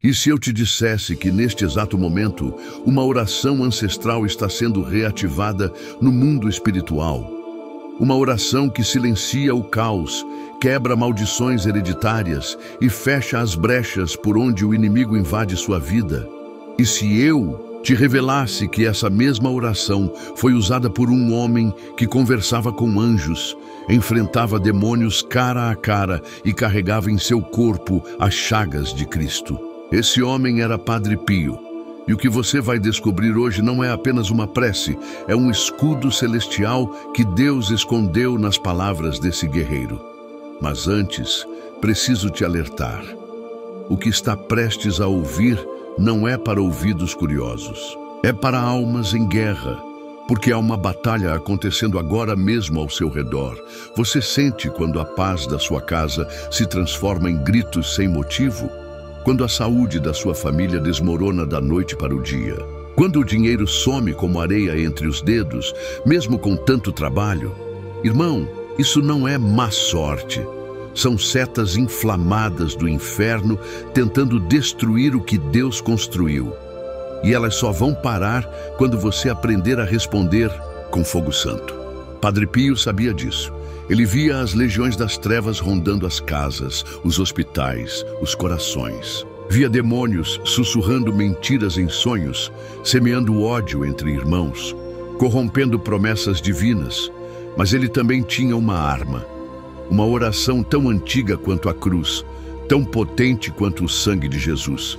E se eu te dissesse que neste exato momento, uma oração ancestral está sendo reativada no mundo espiritual? Uma oração que silencia o caos, quebra maldições hereditárias e fecha as brechas por onde o inimigo invade sua vida. E se eu te revelasse que essa mesma oração foi usada por um homem que conversava com anjos, enfrentava demônios cara a cara e carregava em seu corpo as chagas de Cristo? Esse homem era Padre Pio. E o que você vai descobrir hoje não é apenas uma prece, é um escudo celestial que Deus escondeu nas palavras desse guerreiro. Mas antes, preciso te alertar. O que está prestes a ouvir não é para ouvidos curiosos. É para almas em guerra, porque há uma batalha acontecendo agora mesmo ao seu redor. Você sente quando a paz da sua casa se transforma em gritos sem motivo? Quando a saúde da sua família desmorona da noite para o dia? Quando o dinheiro some como areia entre os dedos, mesmo com tanto trabalho? Irmão, isso não é má sorte. São setas inflamadas do inferno tentando destruir o que Deus construiu. E elas só vão parar quando você aprender a responder com fogo santo. Padre Pio sabia disso. Ele via as legiões das trevas rondando as casas, os hospitais, os corações. Via demônios sussurrando mentiras em sonhos, semeando ódio entre irmãos, corrompendo promessas divinas. Mas ele também tinha uma arma, uma oração tão antiga quanto a cruz, tão potente quanto o sangue de Jesus.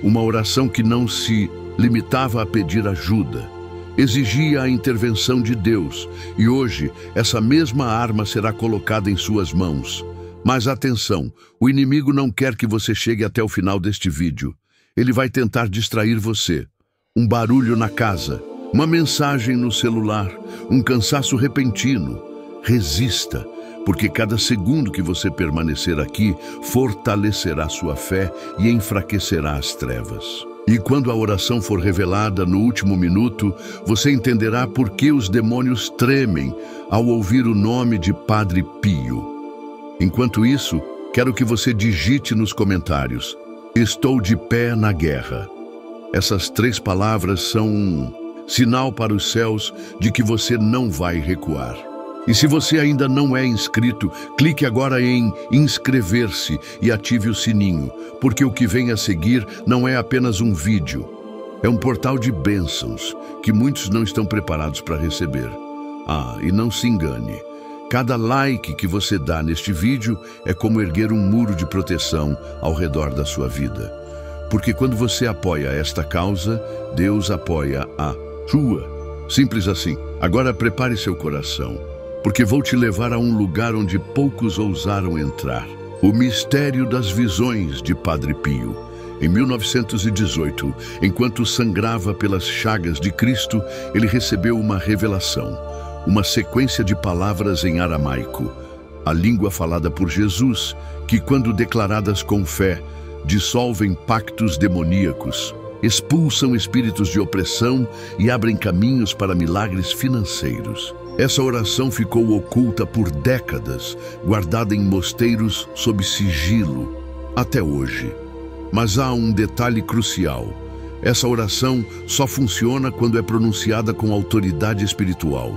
Uma oração que não se limitava a pedir ajuda, exigia a intervenção de Deus, e hoje essa mesma arma será colocada em suas mãos. Mas atenção, o inimigo não quer que você chegue até o final deste vídeo. Ele vai tentar distrair você. Um barulho na casa, uma mensagem no celular, um cansaço repentino. Resista, porque cada segundo que você permanecer aqui fortalecerá sua fé e enfraquecerá as trevas. E quando a oração for revelada no último minuto, você entenderá por que os demônios tremem ao ouvir o nome de Padre Pio. Enquanto isso, quero que você digite nos comentários: estou de pé na guerra. Essas 3 palavras são um sinal para os céus de que você não vai recuar. E se você ainda não é inscrito, clique agora em inscrever-se e ative o sininho, porque o que vem a seguir não é apenas um vídeo. É um portal de bênçãos que muitos não estão preparados para receber. E não se engane. Cada like que você dá neste vídeo é como erguer um muro de proteção ao redor da sua vida. Porque quando você apoia esta causa, Deus apoia a sua. Simples assim. Agora prepare seu coração, porque vou te levar a um lugar onde poucos ousaram entrar. O mistério das visões de Padre Pio. Em 1918, enquanto sangrava pelas chagas de Cristo, ele recebeu uma revelação, uma sequência de palavras em aramaico, a língua falada por Jesus, que, quando declaradas com fé, dissolvem pactos demoníacos, expulsam espíritos de opressão e abrem caminhos para milagres financeiros. Essa oração ficou oculta por décadas, guardada em mosteiros sob sigilo, até hoje. Mas há um detalhe crucial. Essa oração só funciona quando é pronunciada com autoridade espiritual.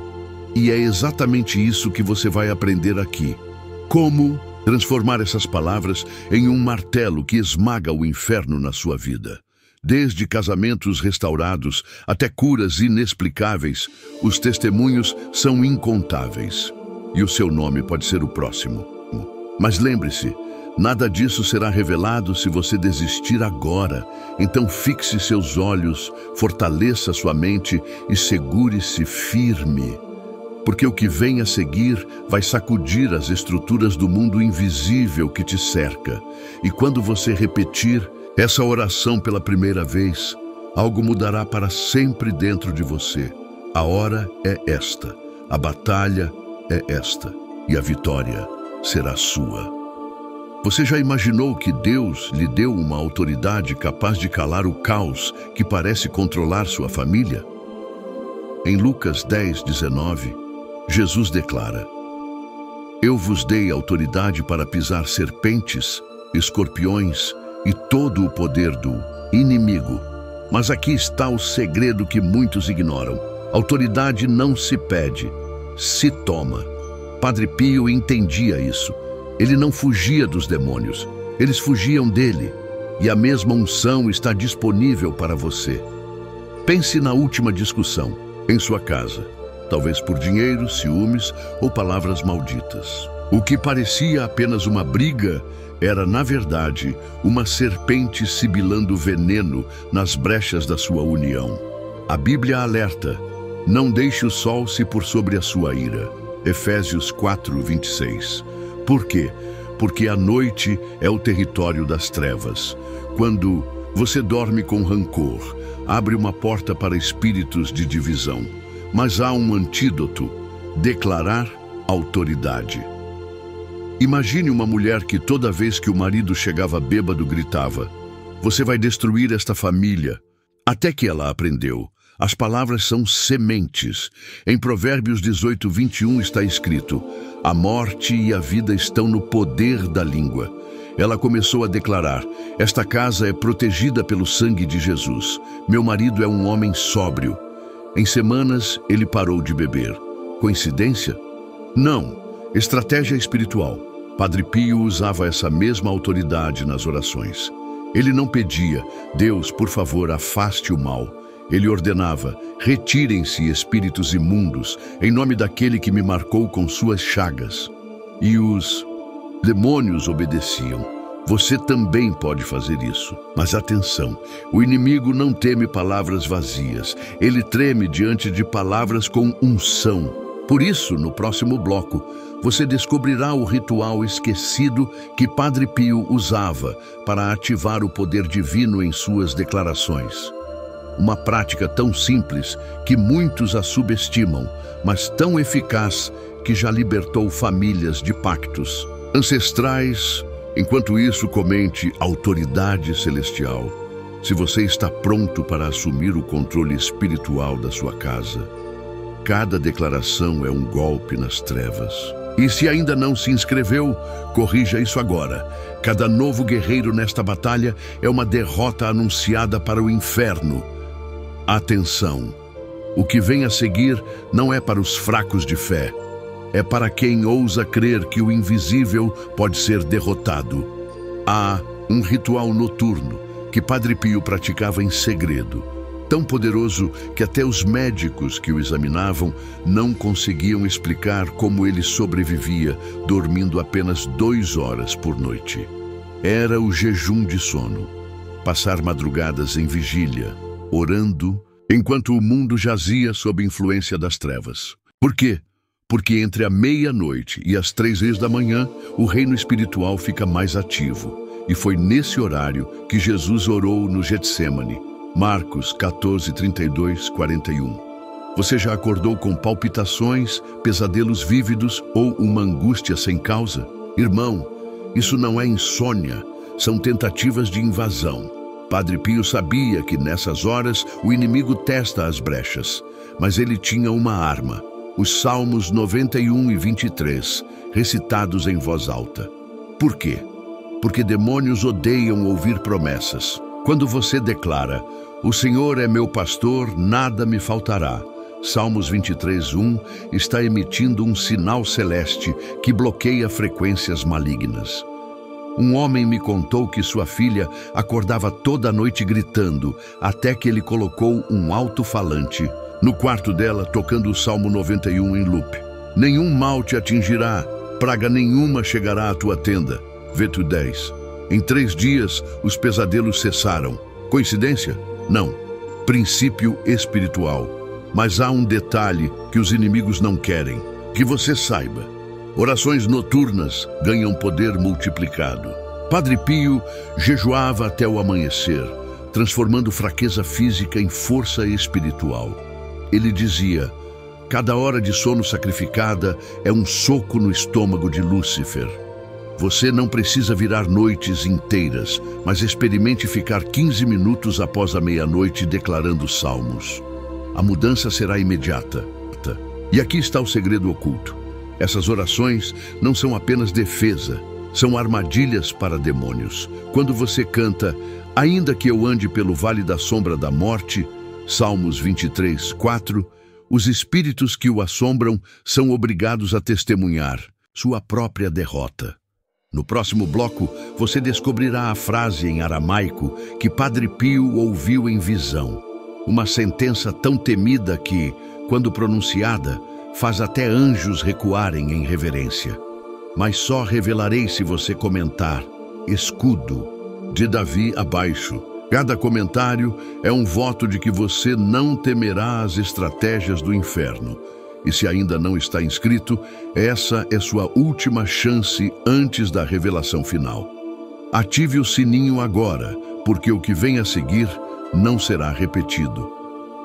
E é exatamente isso que você vai aprender aqui. Como transformar essas palavras em um martelo que esmaga o inferno na sua vida. Desde casamentos restaurados até curas inexplicáveis, os testemunhos são incontáveis. E o seu nome pode ser o próximo. Mas lembre-se, nada disso será revelado se você desistir agora. Então fixe seus olhos, fortaleça sua mente e segure-se firme. Porque o que vem a seguir vai sacudir as estruturas do mundo invisível que te cerca. E quando você repetir essa oração pela primeira vez, algo mudará para sempre dentro de você. A hora é esta, a batalha é esta, e a vitória será sua. Você já imaginou que Deus lhe deu uma autoridade capaz de calar o caos que parece controlar sua família? Em Lucas 10:19, Jesus declara: Eu vos dei autoridade para pisar serpentes, escorpiões e todo o poder do inimigo. Mas aqui está o segredo que muitos ignoram. Autoridade não se pede, se toma. Padre Pio entendia isso. Ele não fugia dos demônios, eles fugiam dele. E a mesma unção está disponível para você. Pense na última discussão, em sua casa. Talvez por dinheiro, ciúmes ou palavras malditas. O que parecia apenas uma briga era, na verdade, uma serpente sibilando veneno nas brechas da sua união. A Bíblia alerta: não deixe o sol se pôr sobre a sua ira. Efésios 4:26. Por quê? Porque a noite é o território das trevas. Quando você dorme com rancor, abre uma porta para espíritos de divisão. Mas há um antídoto: declarar autoridade. Imagine uma mulher que toda vez que o marido chegava bêbado gritava: "Você vai destruir esta família." Até que ela aprendeu. As palavras são sementes. Em Provérbios 18:21 está escrito: "A morte e a vida estão no poder da língua." Ela começou a declarar: "Esta casa é protegida pelo sangue de Jesus. Meu marido é um homem sóbrio." Em semanas, ele parou de beber. Coincidência? Não. Estratégia espiritual. Padre Pio usava essa mesma autoridade nas orações. Ele não pedia: "Deus, por favor, afaste o mal." Ele ordenava: "Retirem-se, espíritos imundos, em nome daquele que me marcou com suas chagas." E os demônios obedeciam. Você também pode fazer isso. Mas atenção, o inimigo não teme palavras vazias. Ele treme diante de palavras com unção. Por isso, no próximo bloco, você descobrirá o ritual esquecido que Padre Pio usava para ativar o poder divino em suas declarações. Uma prática tão simples que muitos a subestimam, mas tão eficaz que já libertou famílias de pactos ancestrais. Enquanto isso, comente autoridade celestial. Se você está pronto para assumir o controle espiritual da sua casa, cada declaração é um golpe nas trevas. E se ainda não se inscreveu, corrija isso agora. Cada novo guerreiro nesta batalha é uma derrota anunciada para o inferno. Atenção! O que vem a seguir não é para os fracos de fé. É para quem ousa crer que o invisível pode ser derrotado. Há um ritual noturno que Padre Pio praticava em segredo, tão poderoso que até os médicos que o examinavam não conseguiam explicar como ele sobrevivia, dormindo apenas 2 horas por noite. Era o jejum de sono. Passar madrugadas em vigília, orando, enquanto o mundo jazia sob influência das trevas. Por quê? Porque entre a meia-noite e as 3 da manhã, o reino espiritual fica mais ativo. E foi nesse horário que Jesus orou no Getsêmani. Marcos 14:32-41. Você já acordou com palpitações, pesadelos vívidos ou uma angústia sem causa? Irmão, isso não é insônia, são tentativas de invasão. Padre Pio sabia que nessas horas o inimigo testa as brechas, mas ele tinha uma arma: os Salmos 91 e 23, recitados em voz alta. Por quê? Porque demônios odeiam ouvir promessas. Quando você declara: "O Senhor é meu pastor, nada me faltará", Salmos 23:1 está emitindo um sinal celeste que bloqueia frequências malignas. Um homem me contou que sua filha acordava toda noite gritando, até que ele colocou um alto-falante no quarto dela, tocando o Salmo 91 em loop. "Nenhum mal te atingirá, praga nenhuma chegará à tua tenda." Veto 10. Em 3 dias, os pesadelos cessaram. Coincidência? Não. Princípio espiritual. Mas há um detalhe que os inimigos não querem que você saiba. Orações noturnas ganham poder multiplicado. Padre Pio jejuava até o amanhecer, transformando fraqueza física em força espiritual. Ele dizia: "Cada hora de sono sacrificada é um soco no estômago de Lúcifer." Você não precisa virar noites inteiras, mas experimente ficar 15 minutos após a meia-noite declarando salmos. A mudança será imediata. E aqui está o segredo oculto. Essas orações não são apenas defesa, são armadilhas para demônios. Quando você canta, ainda que eu ande pelo vale da sombra da morte, Salmos 23, 4, os espíritos que o assombram são obrigados a testemunhar sua própria derrota. No próximo bloco, você descobrirá a frase em aramaico que Padre Pio ouviu em visão. Uma sentença tão temida que, quando pronunciada, faz até anjos recuarem em reverência. Mas só revelarei se você comentar escudo, de Davi abaixo. Cada comentário é um voto de que você não temerá as estratégias do inferno. E se ainda não está inscrito, essa é sua última chance antes da revelação final. Ative o sininho agora, porque o que vem a seguir não será repetido.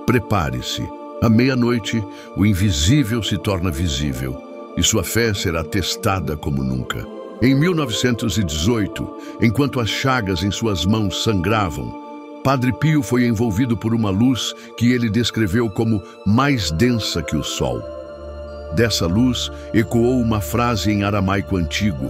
Prepare-se. À meia-noite, o invisível se torna visível e sua fé será testada como nunca. Em 1918, enquanto as chagas em suas mãos sangravam, Padre Pio foi envolvido por uma luz que ele descreveu como mais densa que o sol. Dessa luz ecoou uma frase em aramaico antigo,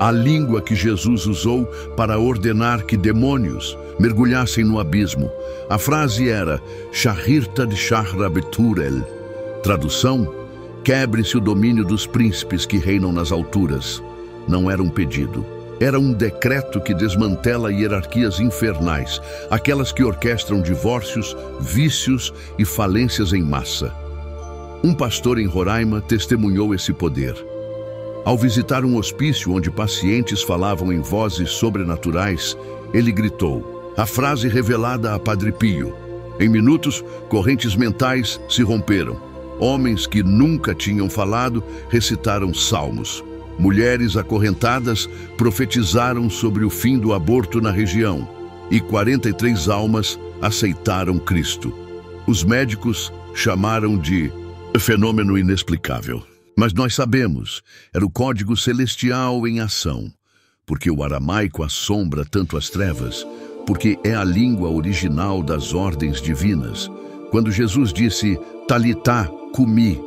a língua que Jesus usou para ordenar que demônios mergulhassem no abismo. A frase era Shahirta de Shahra Beturel. Tradução: quebre-se o domínio dos príncipes que reinam nas alturas. Não era um pedido. Era um decreto que desmantela hierarquias infernais, aquelas que orquestram divórcios, vícios e falências em massa. Um pastor em Roraima testemunhou esse poder. Ao visitar um hospício onde pacientes falavam em vozes sobrenaturais, ele gritou a frase revelada a Padre Pio. Em minutos, correntes mentais se romperam. Homens que nunca tinham falado recitaram salmos. Mulheres acorrentadas profetizaram sobre o fim do aborto na região e 43 almas aceitaram Cristo. Os médicos chamaram de fenômeno inexplicável. Mas nós sabemos, era o código celestial em ação, porque o aramaico assombra tanto as trevas, porque é a língua original das ordens divinas. Quando Jesus disse Talitá cumi,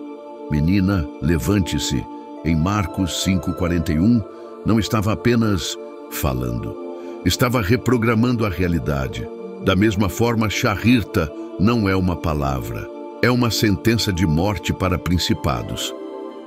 menina, levante-se, em Marcos 5,41, não estava apenas falando, estava reprogramando a realidade. Da mesma forma, Shahirta não é uma palavra, é uma sentença de morte para principados.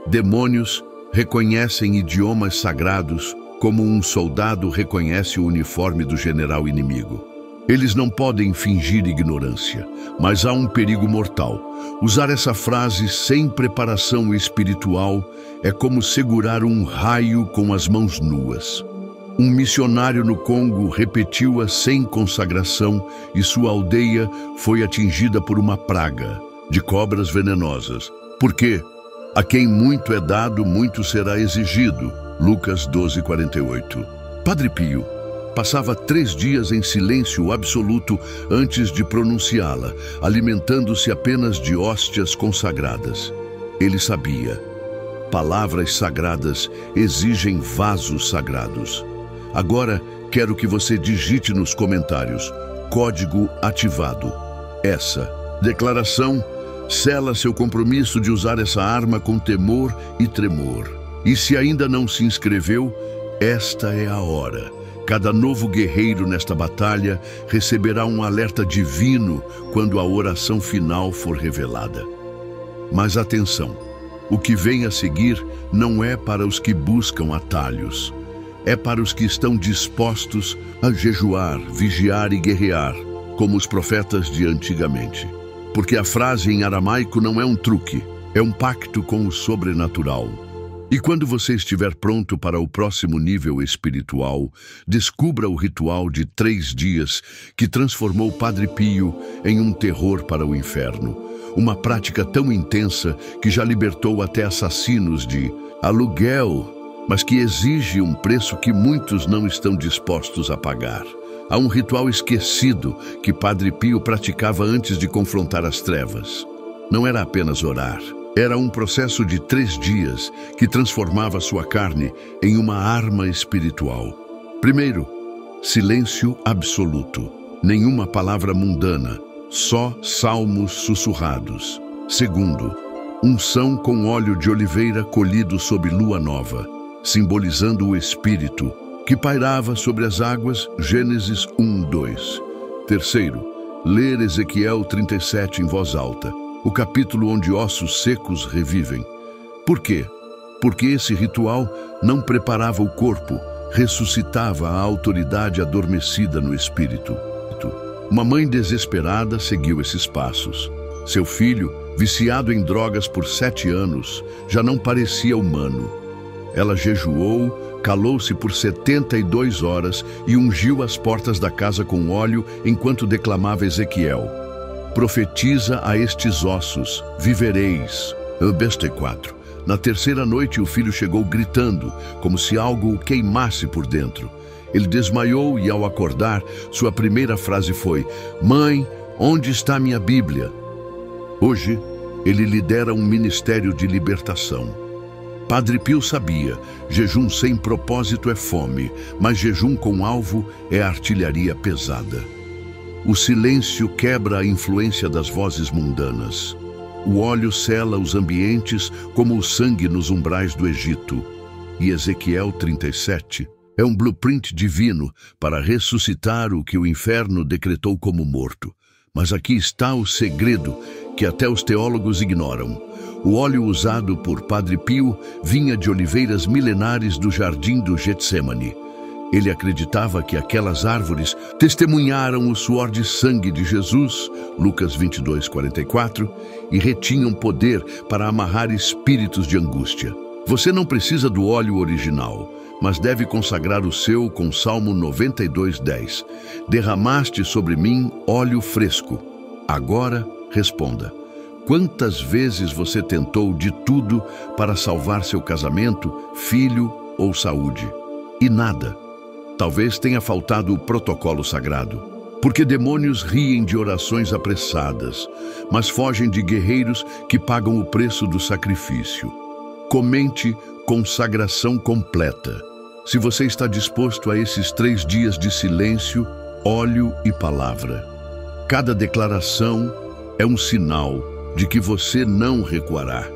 Demônios reconhecem idiomas sagrados como um soldado reconhece o uniforme do general inimigo. Eles não podem fingir ignorância, mas há um perigo mortal. Usar essa frase sem preparação espiritual é como segurar um raio com as mãos nuas. Um missionário no Congo repetiu-a sem consagração e sua aldeia foi atingida por uma praga de cobras venenosas. Por quê? A quem muito é dado, muito será exigido. Lucas 12:48. Padre Pio passava 3 dias em silêncio absoluto antes de pronunciá-la, alimentando-se apenas de hóstias consagradas. Ele sabia, palavras sagradas exigem vasos sagrados. Agora, quero que você digite nos comentários, código ativado. Essa declaração sela seu compromisso de usar essa arma com temor e tremor. E se ainda não se inscreveu, esta é a hora. Cada novo guerreiro nesta batalha receberá um alerta divino quando a oração final for revelada. Mas atenção, o que vem a seguir não é para os que buscam atalhos. É para os que estão dispostos a jejuar, vigiar e guerrear, como os profetas de antigamente. Porque a frase em aramaico não é um truque, é um pacto com o sobrenatural. E quando você estiver pronto para o próximo nível espiritual, descubra o ritual de 3 dias que transformou Padre Pio em um terror para o inferno. Uma prática tão intensa que já libertou até assassinos de aluguel, mas que exige um preço que muitos não estão dispostos a pagar. Há um ritual esquecido que Padre Pio praticava antes de confrontar as trevas. Não era apenas orar. Era um processo de 3 dias que transformava sua carne em uma arma espiritual. Primeiro, silêncio absoluto. Nenhuma palavra mundana, só salmos sussurrados. Segundo, unção com óleo de oliveira colhido sob lua nova. simbolizando o Espírito, que pairava sobre as águas, Gênesis 1:2. Terceiro, ler Ezequiel 37 em voz alta, o capítulo onde ossos secos revivem. Por quê? Porque esse ritual não preparava o corpo, ressuscitava a autoridade adormecida no espírito. Uma mãe desesperada seguiu esses passos. Seu filho, viciado em drogas por 7 anos, já não parecia humano. Ela jejuou, calou-se por 72 horas e ungiu as portas da casa com óleo enquanto declamava Ezequiel. Profetiza a estes ossos, vivereis. Beste 4. Na terceira noite o filho chegou gritando, como se algo o queimasse por dentro. Ele desmaiou e, ao acordar, sua primeira frase foi: "Mãe, onde está minha Bíblia?" Hoje, ele lidera um ministério de libertação. Padre Pio sabia, jejum sem propósito é fome, mas jejum com alvo é artilharia pesada. O silêncio quebra a influência das vozes mundanas. O óleo sela os ambientes como o sangue nos umbrais do Egito. E Ezequiel 37 é um blueprint divino para ressuscitar o que o inferno decretou como morto. Mas aqui está o segredo que até os teólogos ignoram. O óleo usado por Padre Pio vinha de oliveiras milenares do jardim do Getsemane. Ele acreditava que aquelas árvores testemunharam o suor de sangue de Jesus, Lucas 22:44, e retinham poder para amarrar espíritos de angústia. Você não precisa do óleo original, mas deve consagrar o seu com Salmo 92:10. Derramaste sobre mim óleo fresco. Agora responda. Quantas vezes você tentou de tudo para salvar seu casamento, filho ou saúde? E nada. Talvez tenha faltado o protocolo sagrado. Porque demônios riem de orações apressadas, mas fogem de guerreiros que pagam o preço do sacrifício. Comente consagração completa. Se você está disposto a esses 3 dias de silêncio, óleo e palavra. Cada declaração é um sinal de que você não recuará.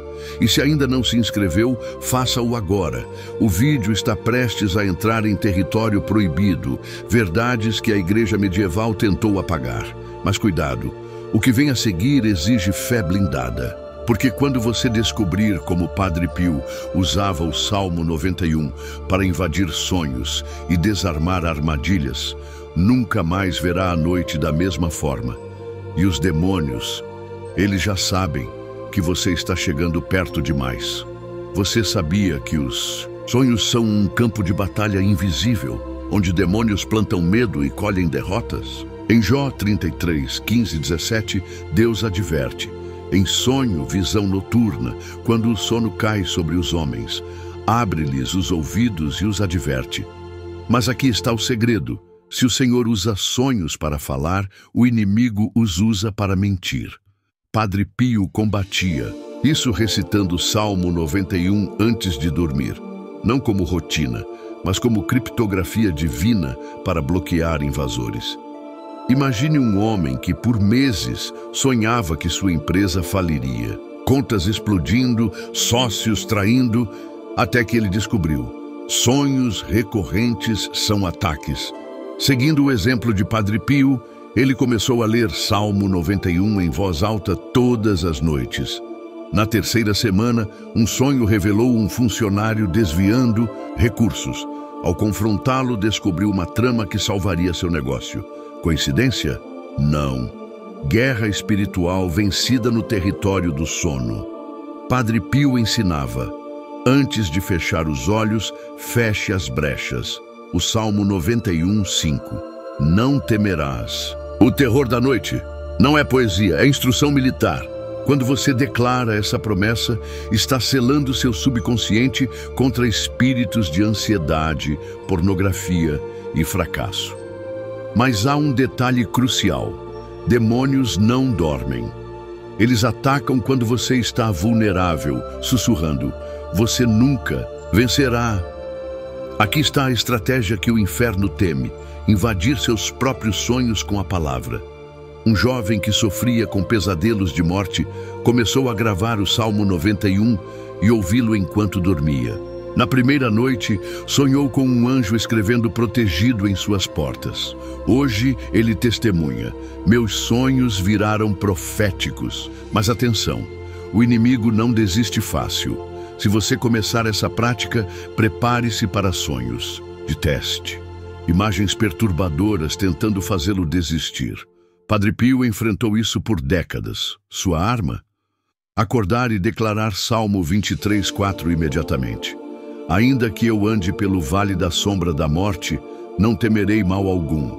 E se ainda não se inscreveu, faça-o agora. O vídeo está prestes a entrar em território proibido, verdades que a igreja medieval tentou apagar. Mas cuidado, o que vem a seguir exige fé blindada. Porque quando você descobrir como Padre Pio usava o Salmo 91 para invadir sonhos e desarmar armadilhas, nunca mais verá a noite da mesma forma. E os demônios, eles já sabem que você está chegando perto demais. Você sabia que os sonhos são um campo de batalha invisível, onde demônios plantam medo e colhem derrotas? Em Jó 33, 15 e 17, Deus adverte: em sonho, visão noturna, quando o sono cai sobre os homens, abre-lhes os ouvidos e os adverte. Mas aqui está o segredo. Se o Senhor usa sonhos para falar, o inimigo os usa para mentir. Padre Pio combatia, isso recitando o Salmo 91 antes de dormir, não como rotina, mas como criptografia divina para bloquear invasores. Imagine um homem que por meses sonhava que sua empresa faliria, contas explodindo, sócios traindo, até que ele descobriu: sonhos recorrentes são ataques. Seguindo o exemplo de Padre Pio, ele começou a ler Salmo 91 em voz alta todas as noites. Na terceira semana, um sonho revelou um funcionário desviando recursos. Ao confrontá-lo, descobriu uma trama que salvaria seu negócio. Coincidência? Não. Guerra espiritual vencida no território do sono. Padre Pio ensinava: antes de fechar os olhos, feche as brechas. O Salmo 91, 5. Não temerás. O terror da noite não é poesia, é instrução militar. Quando você declara essa promessa, está selando seu subconsciente contra espíritos de ansiedade, pornografia e fracasso. Mas há um detalhe crucial: demônios não dormem. Eles atacam quando você está vulnerável, sussurrando: você nunca vencerá. Aqui está a estratégia que o inferno teme: invadir seus próprios sonhos com a palavra. Um jovem que sofria com pesadelos de morte começou a gravar o Salmo 91 e ouvi-lo enquanto dormia. Na primeira noite, sonhou com um anjo escrevendo protegido em suas portas. Hoje, ele testemunha: meus sonhos viraram proféticos. Mas atenção, o inimigo não desiste fácil. Se você começar essa prática, prepare-se para sonhos de teste. Imagens perturbadoras tentando fazê-lo desistir. Padre Pio enfrentou isso por décadas. Sua arma? Acordar e declarar Salmo 23:4 imediatamente. Ainda que eu ande pelo vale da sombra da morte, não temerei mal algum.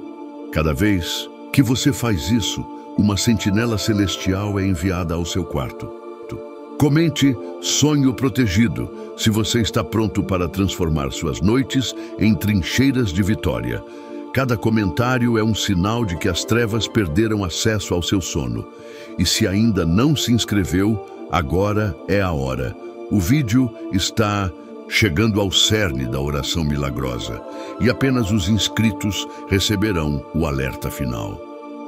Cada vez que você faz isso, uma sentinela celestial é enviada ao seu quarto. Comente sonho protegido, se você está pronto para transformar suas noites em trincheiras de vitória. Cada comentário é um sinal de que as trevas perderam acesso ao seu sono. E se ainda não se inscreveu, agora é a hora. O vídeo está chegando ao cerne da oração milagrosa, e apenas os inscritos receberão o alerta final.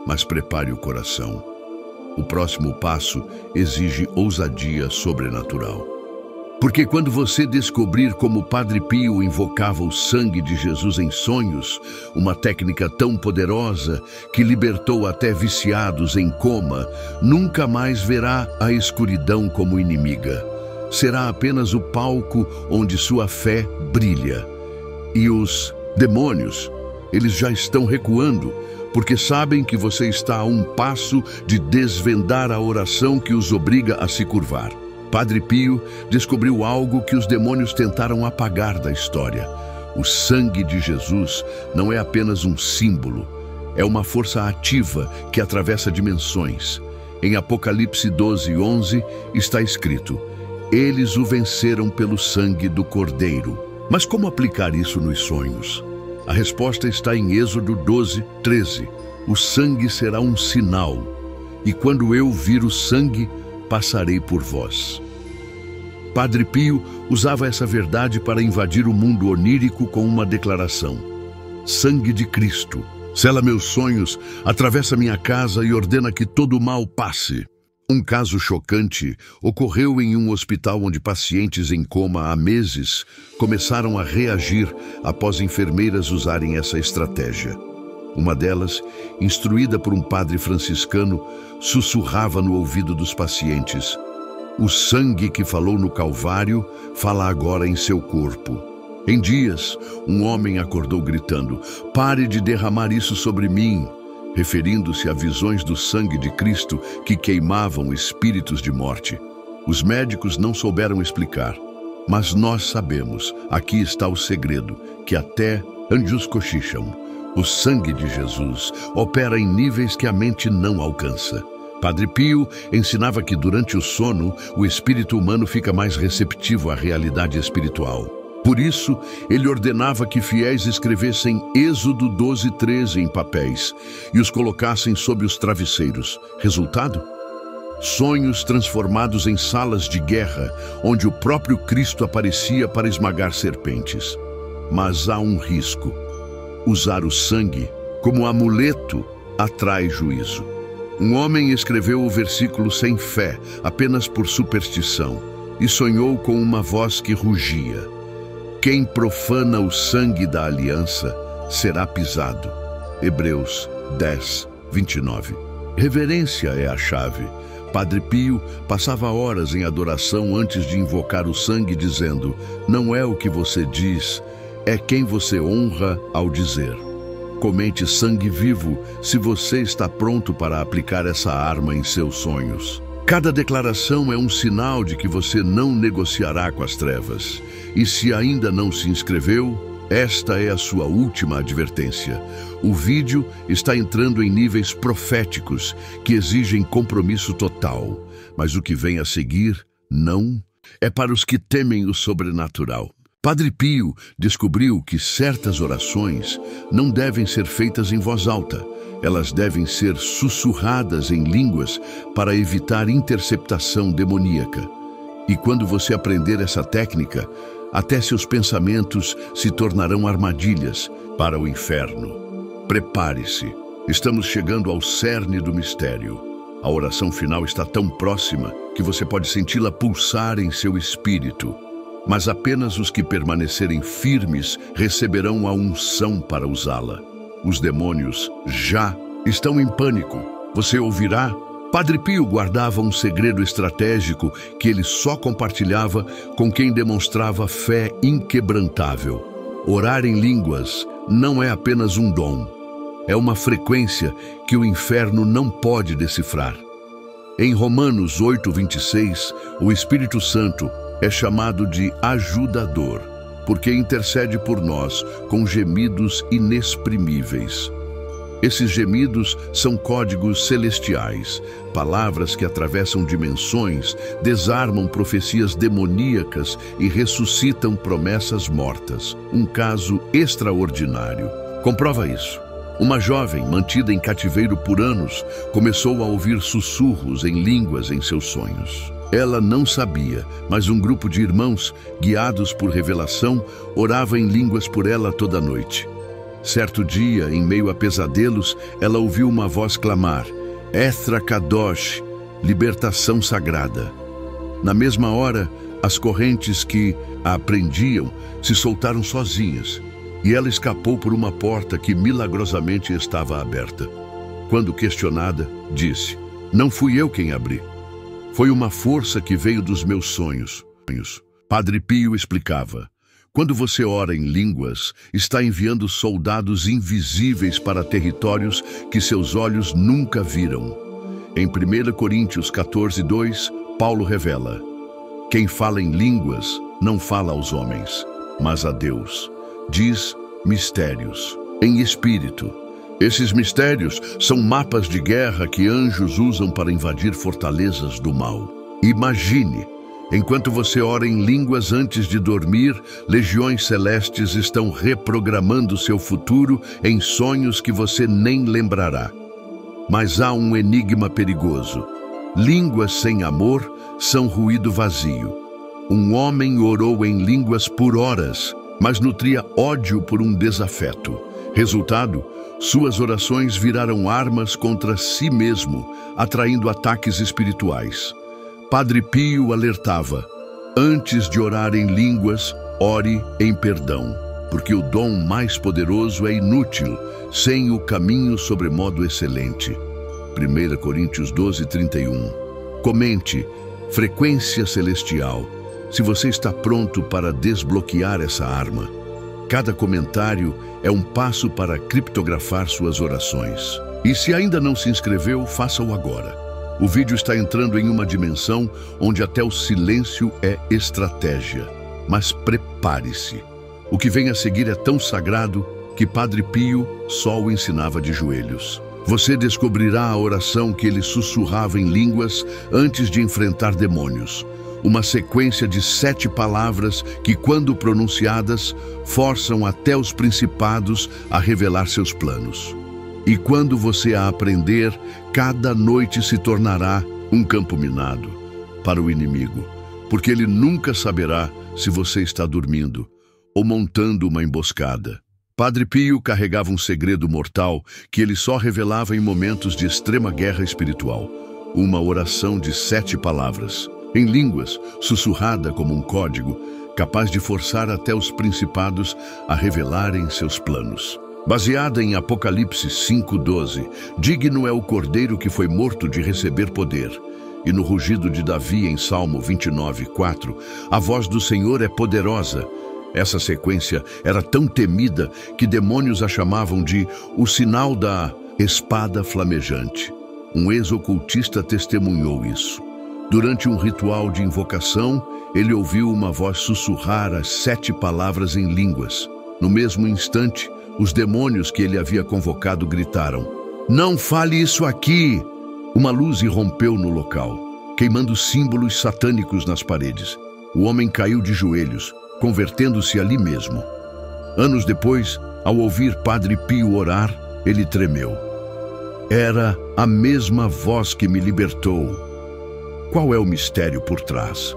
Mas prepare o coração. O próximo passo exige ousadia sobrenatural. Porque quando você descobrir como Padre Pio invocava o sangue de Jesus em sonhos, uma técnica tão poderosa que libertou até viciados em coma, nunca mais verá a escuridão como inimiga. Será apenas o palco onde sua fé brilha. E os demônios, eles já estão recuando, porque sabem que você está a um passo de desvendar a oração que os obriga a se curvar. Padre Pio descobriu algo que os demônios tentaram apagar da história. O sangue de Jesus não é apenas um símbolo, é uma força ativa que atravessa dimensões. Em Apocalipse 12:11 está escrito: eles o venceram pelo sangue do Cordeiro. Mas como aplicar isso nos sonhos? A resposta está em Êxodo 12:13. O sangue será um sinal, e quando eu vir o sangue, passarei por vós. Padre Pio usava essa verdade para invadir o mundo onírico com uma declaração: sangue de Cristo, sela meus sonhos, atravessa minha casa e ordena que todo o mal passe. Um caso chocante ocorreu em um hospital onde pacientes em coma há meses começaram a reagir após enfermeiras usarem essa estratégia. Uma delas, instruída por um padre franciscano, sussurrava no ouvido dos pacientes: o sangue que falou no Calvário fala agora em seu corpo. Em dias, um homem acordou gritando: pare de derramar isso sobre mim, referindo-se a visões do sangue de Cristo que queimavam espíritos de morte. Os médicos não souberam explicar, mas nós sabemos, aqui está o segredo, que até anjos cochicham. O sangue de Jesus opera em níveis que a mente não alcança. Padre Pio ensinava que durante o sono, o espírito humano fica mais receptivo à realidade espiritual. Por isso, ele ordenava que fiéis escrevessem Êxodo 12:13 em papéis e os colocassem sob os travesseiros. Resultado? Sonhos transformados em salas de guerra, onde o próprio Cristo aparecia para esmagar serpentes. Mas há um risco. Usar o sangue como amuleto atrai juízo. Um homem escreveu o versículo sem fé, apenas por superstição, e sonhou com uma voz que rugia: quem profana o sangue da aliança será pisado. Hebreus 10:29. Reverência é a chave. Padre Pio passava horas em adoração antes de invocar o sangue, dizendo: não é o que você diz, é quem você honra ao dizer. Comente sangue vivo se você está pronto para aplicar essa arma em seus sonhos. Cada declaração é um sinal de que você não negociará com as trevas. E se ainda não se inscreveu, esta é a sua última advertência. O vídeo está entrando em níveis proféticos que exigem compromisso total. Mas o que vem a seguir, não, é para os que temem o sobrenatural. Padre Pio descobriu que certas orações não devem ser feitas em voz alta. Elas devem ser sussurradas em línguas para evitar interceptação demoníaca. E quando você aprender essa técnica, até seus pensamentos se tornarão armadilhas para o inferno. Prepare-se. Estamos chegando ao cerne do mistério. A oração final está tão próxima que você pode senti-la pulsar em seu espírito. mas apenas os que permanecerem firmes receberão a unção para usá-la. Os demônios já estão em pânico. Você ouvirá? Padre Pio guardava um segredo estratégico que ele só compartilhava com quem demonstrava fé inquebrantável. Orar em línguas não é apenas um dom. É uma frequência que o inferno não pode decifrar. Em Romanos 8:26, o Espírito Santo é chamado de ajudador, porque intercede por nós com gemidos inexprimíveis. Esses gemidos são códigos celestiais, palavras que atravessam dimensões, desarmam profecias demoníacas e ressuscitam promessas mortas. Um caso extraordinário. Comprova isso. Uma jovem, mantida em cativeiro por anos, começou a ouvir sussurros em línguas em seus sonhos. Ela não sabia, mas um grupo de irmãos, guiados por revelação, orava em línguas por ela toda noite. Certo dia, em meio a pesadelos, ela ouviu uma voz clamar: Ethra Kadosh, libertação sagrada. Na mesma hora, as correntes que a prendiam se soltaram sozinhas, e ela escapou por uma porta que milagrosamente estava aberta. Quando questionada, disse: Não fui eu quem abri. Foi uma força que veio dos meus sonhos. Padre Pio explicava: quando você ora em línguas, está enviando soldados invisíveis para territórios que seus olhos nunca viram. Em 1 Coríntios 14:2, Paulo revela: quem fala em línguas não fala aos homens, mas a Deus. Diz mistérios, em espírito. Esses mistérios são mapas de guerra que anjos usam para invadir fortalezas do mal. Imagine, enquanto você ora em línguas antes de dormir, legiões celestes estão reprogramando seu futuro em sonhos que você nem lembrará. Mas há um enigma perigoso. Línguas sem amor são ruído vazio. Um homem orou em línguas por horas, mas nutria ódio por um desafeto. Resultado, suas orações viraram armas contra si mesmo, atraindo ataques espirituais. Padre Pio alertava: antes de orar em línguas, ore em perdão, porque o dom mais poderoso é inútil, sem o caminho sobremodo excelente. 1 Coríntios 12:31. Comente: frequência celestial, se você está pronto para desbloquear essa arma. Cada comentário é um passo para criptografar suas orações. E se ainda não se inscreveu, faça-o agora. O vídeo está entrando em uma dimensão onde até o silêncio é estratégia. Mas prepare-se. O que vem a seguir é tão sagrado que Padre Pio só o ensinava de joelhos. Você descobrirá a oração que ele sussurrava em línguas antes de enfrentar demônios. Uma sequência de 7 palavras que, quando pronunciadas, forçam até os principados a revelar seus planos. E quando você a aprender, cada noite se tornará um campo minado para o inimigo, porque ele nunca saberá se você está dormindo ou montando uma emboscada. Padre Pio carregava um segredo mortal que ele só revelava em momentos de extrema guerra espiritual. Uma oração de 7 palavras, em línguas, sussurrada como um código, capaz de forçar até os principados a revelarem seus planos. Baseada em Apocalipse 5:12, digno é o cordeiro que foi morto de receber poder. E no rugido de Davi em Salmo 29:4, a voz do Senhor é poderosa. Essa sequência era tão temida que demônios a chamavam de o sinal da espada flamejante. Um ex-ocultista testemunhou isso. Durante um ritual de invocação, ele ouviu uma voz sussurrar as 7 palavras em línguas. No mesmo instante, os demônios que ele havia convocado gritaram: "Não fale isso aqui!" Uma luz irrompeu no local, queimando símbolos satânicos nas paredes. O homem caiu de joelhos, convertendo-se ali mesmo. Anos depois, ao ouvir Padre Pio orar, ele tremeu. Era a mesma voz que me libertou. Qual é o mistério por trás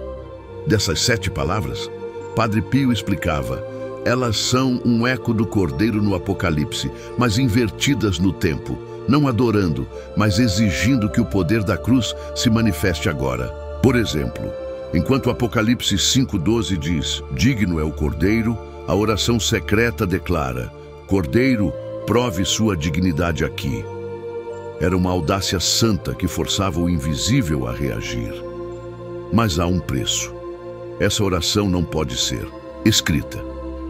dessas 7 palavras? Padre Pio explicava: elas são um eco do Cordeiro no Apocalipse, mas invertidas no tempo, não adorando, mas exigindo que o poder da cruz se manifeste agora. Por exemplo, Enquanto Apocalipse 5:12 diz: digno é o Cordeiro, a oração secreta declara: Cordeiro, prove sua dignidade aqui. Era uma audácia santa que forçava o invisível a reagir. Mas há um preço. Essa oração não pode ser escrita.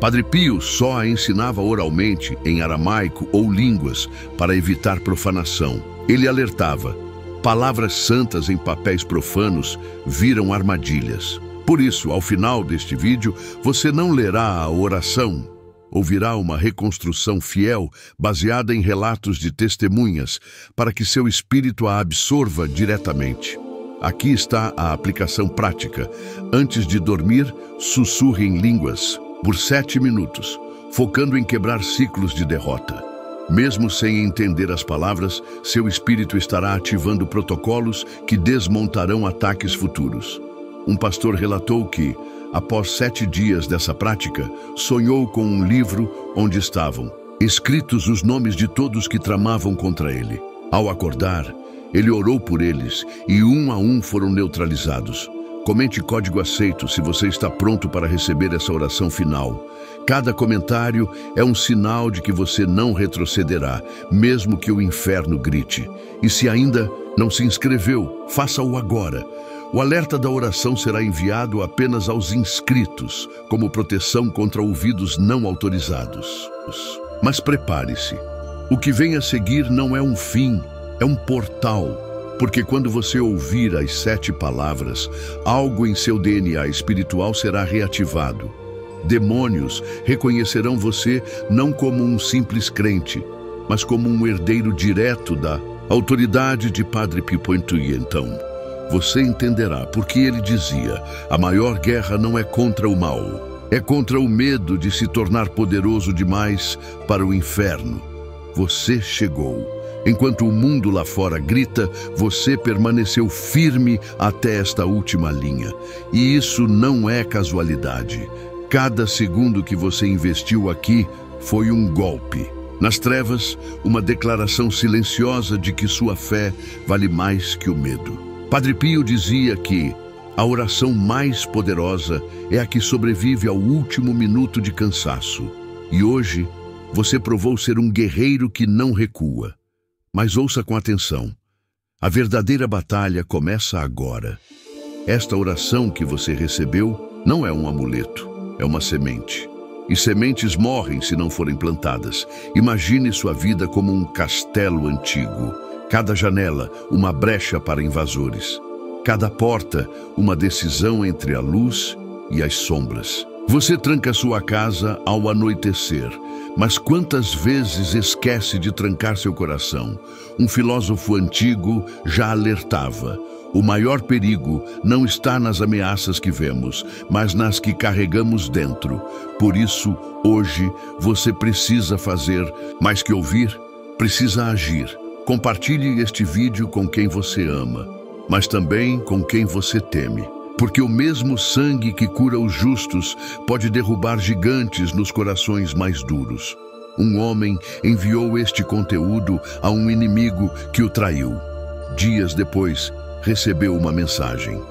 Padre Pio só a ensinava oralmente em aramaico ou línguas para evitar profanação. Ele alertava: palavras santas em papéis profanos viram armadilhas. Por isso, ao final deste vídeo, você não lerá a oração, ouvirá uma reconstrução fiel baseada em relatos de testemunhas para que seu espírito a absorva diretamente. Aqui está a aplicação prática. Antes de dormir, sussurre em línguas por 7 minutos, focando em quebrar ciclos de derrota. Mesmo sem entender as palavras, seu espírito estará ativando protocolos que desmontarão ataques futuros. Um pastor relatou que, após 7 dias dessa prática, sonhou com um livro onde estavam escritos os nomes de todos que tramavam contra ele. Ao acordar, ele orou por eles e um a um foram neutralizados. Comente código aceito se você está pronto para receber essa oração final. Cada comentário é um sinal de que você não retrocederá, mesmo que o inferno grite. E se ainda não se inscreveu, faça-o agora. O alerta da oração será enviado apenas aos inscritos, como proteção contra ouvidos não autorizados. Mas prepare-se. O que vem a seguir não é um fim, é um portal. Porque quando você ouvir as 7 palavras, algo em seu DNA espiritual será reativado. Demônios reconhecerão você não como um simples crente, mas como um herdeiro direto da autoridade de Padre Pio. E então, você entenderá porque ele dizia: a maior guerra não é contra o mal, é contra o medo de se tornar poderoso demais para o inferno. Você chegou. Enquanto o mundo lá fora grita, você permaneceu firme até esta última linha. E isso não é casualidade. Cada segundo que você investiu aqui foi um golpe. Nas trevas, uma declaração silenciosa de que sua fé vale mais que o medo. Padre Pio dizia que a oração mais poderosa é a que sobrevive ao último minuto de cansaço. E hoje, você provou ser um guerreiro que não recua. Mas ouça com atenção. A verdadeira batalha começa agora. Esta oração que você recebeu não é um amuleto, é uma semente. E sementes morrem se não forem plantadas. Imagine sua vida como um castelo antigo. Cada janela, uma brecha para invasores. Cada porta, uma decisão entre a luz e as sombras. Você tranca sua casa ao anoitecer, mas quantas vezes esquece de trancar seu coração? Um filósofo antigo já alertava: o maior perigo não está nas ameaças que vemos, mas nas que carregamos dentro. Por isso, hoje, você precisa fazer mais que ouvir, precisa agir. Compartilhe este vídeo com quem você ama, mas também com quem você teme. Porque o mesmo sangue que cura os justos pode derrubar gigantes nos corações mais duros. Um homem enviou este conteúdo a um inimigo que o traiu. Dias depois, recebeu uma mensagem: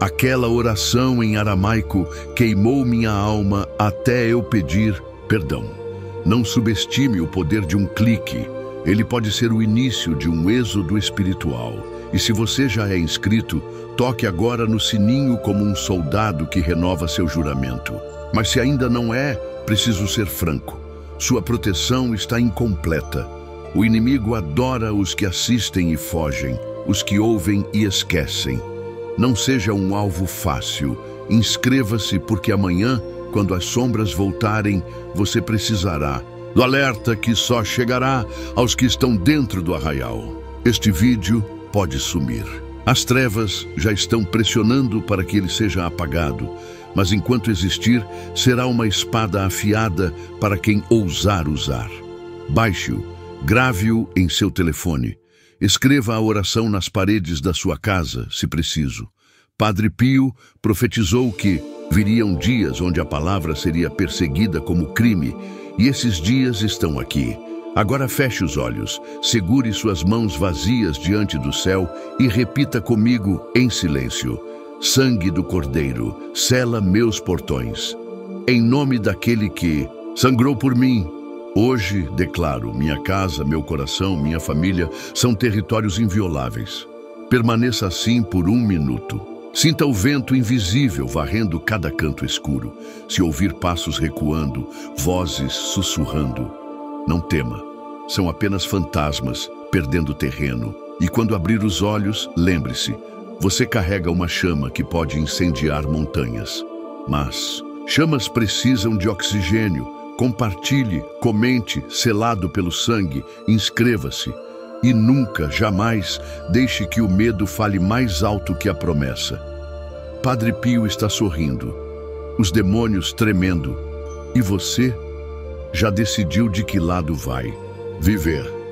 aquela oração em aramaico queimou minha alma até eu pedir perdão. Não subestime o poder de um clique. Ele pode ser o início de um êxodo espiritual. E se você já é inscrito, toque agora no sininho como um soldado que renova seu juramento. Mas se ainda não é, preciso ser franco. Sua proteção está incompleta. O inimigo adora os que assistem e fogem, os que ouvem e esquecem. Não seja um alvo fácil. Inscreva-se porque amanhã, quando as sombras voltarem, você precisará do alerta que só chegará aos que estão dentro do arraial. Este vídeo pode sumir. As trevas já estão pressionando para que ele seja apagado, mas enquanto existir, será uma espada afiada para quem ousar usar. Baixe-o, grave-o em seu telefone. Escreva a oração nas paredes da sua casa, se preciso. Padre Pio profetizou que viriam dias onde a palavra seria perseguida como crime, e esses dias estão aqui. Agora feche os olhos, segure suas mãos vazias diante do céu e repita comigo em silêncio: Sangue do Cordeiro, sela meus portões. Em nome daquele que sangrou por mim, hoje declaro: minha casa, meu coração, minha família são territórios invioláveis. Permaneça assim por 1 minuto. Sinta o vento invisível varrendo cada canto escuro. Se ouvir passos recuando, vozes sussurrando, não tema. São apenas fantasmas perdendo terreno. E quando abrir os olhos, lembre-se, você carrega uma chama que pode incendiar montanhas. Mas chamas precisam de oxigênio. Compartilhe, comente, selado pelo sangue, inscreva-se. E nunca, jamais, deixe que o medo fale mais alto que a promessa. Padre Pio está sorrindo, os demônios tremendo. E você já decidiu de que lado vai viver.